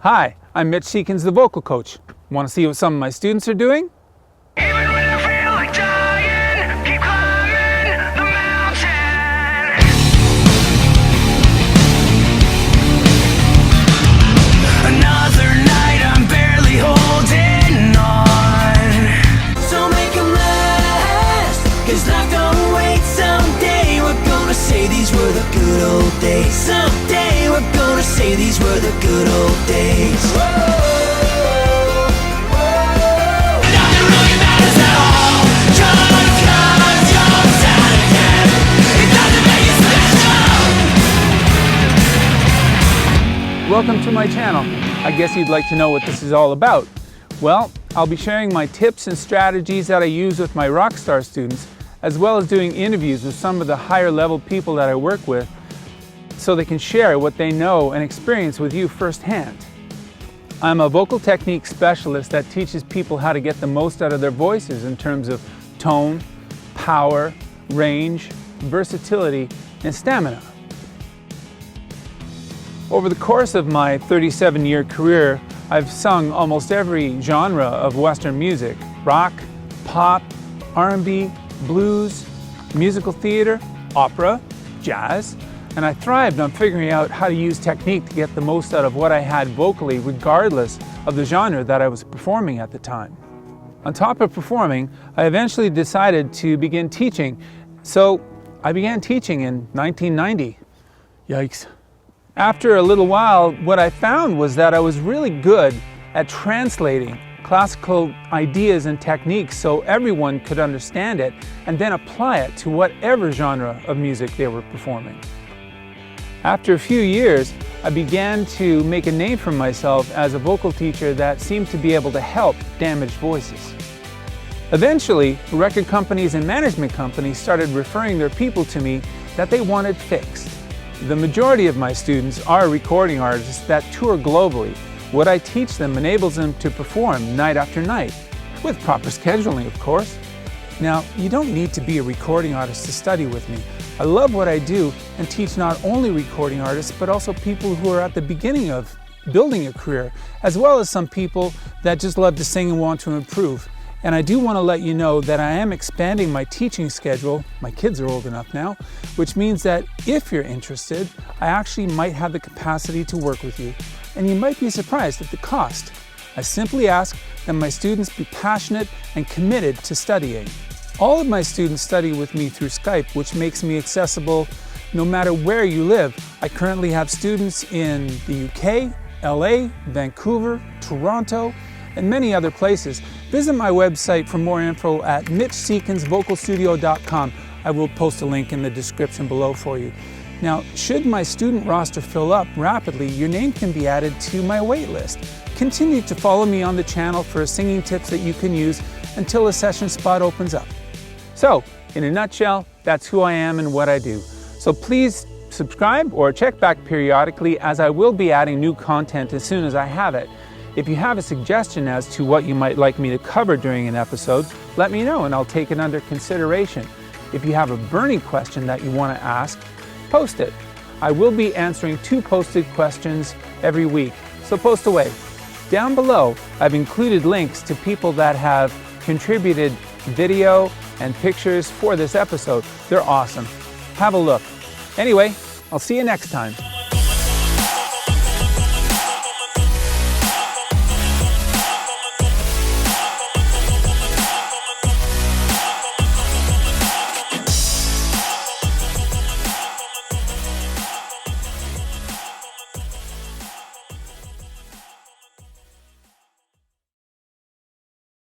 Hi, I'm Mitch Seekins, the vocal coach. Want to see what some of my students are doing? Even when I feel like dying, keep climbing the mountain. Another night, I'm barely holding on. So make 'em last, 'cause life don't wait. Someday we're gonna say these were the good old days. Someday we're gonna say these were the good old days. Whoa. Welcome to my channel. I guess you'd like to know what this is all about. Well, I'll be sharing my tips and strategies that I use with my Rockstar students, as well as doing interviews with some of the higher level people that I work with, so they can share what they know and experience with you firsthand. I'm a vocal technique specialist that teaches people how to get the most out of their voices in terms of tone, power, range, versatility, and stamina. Over the course of my 37-year career, I've sung almost every genre of Western music: rock, pop, R&B, blues, musical theater, opera, jazz, and I thrived on figuring out how to use technique to get the most out of what I had vocally, regardless of the genre that I was performing at the time. On top of performing, I eventually decided to begin teaching, so I began teaching in 1990. Yikes. After a little while, what I found was that I was really good at translating classical ideas and techniques so everyone could understand it and then apply it to whatever genre of music they were performing. After a few years, I began to make a name for myself as a vocal teacher that seemed to be able to help damaged voices. Eventually, record companies and management companies started referring their people to me that they wanted fixed. The majority of my students are recording artists that tour globally. What I teach them enables them to perform night after night, with proper scheduling, of course. Now, you don't need to be a recording artist to study with me. I love what I do and teach not only recording artists, but also people who are at the beginning of building a career, as well as some people that just love to sing and want to improve. And I do want to let you know that I am expanding my teaching schedule. My kids are old enough now, which means that if you're interested, I actually might have the capacity to work with you. And you might be surprised at the cost. I simply ask that my students be passionate and committed to studying. All of my students study with me through Skype, which makes me accessible no matter where you live. I currently have students in the UK, LA, Vancouver, Toronto, and many other places. Visit my website for more info at mitchseekinsvocalstudio.com. I will post a link in the description below for you. Now, should my student roster fill up rapidly, your name can be added to my wait list. Continue to follow me on the channel for singing tips that you can use until a session spot opens up. So, in a nutshell, that's who I am and what I do. So please subscribe or check back periodically, as I will be adding new content as soon as I have it. If you have a suggestion as to what you might like me to cover during an episode, let me know and I'll take it under consideration. If you have a burning question that you want to ask, post it. I will be answering 2 posted questions every week, so post away. Down below, I've included links to people that have contributed video and pictures for this episode. They're awesome. Have a look. Anyway, I'll see you next time.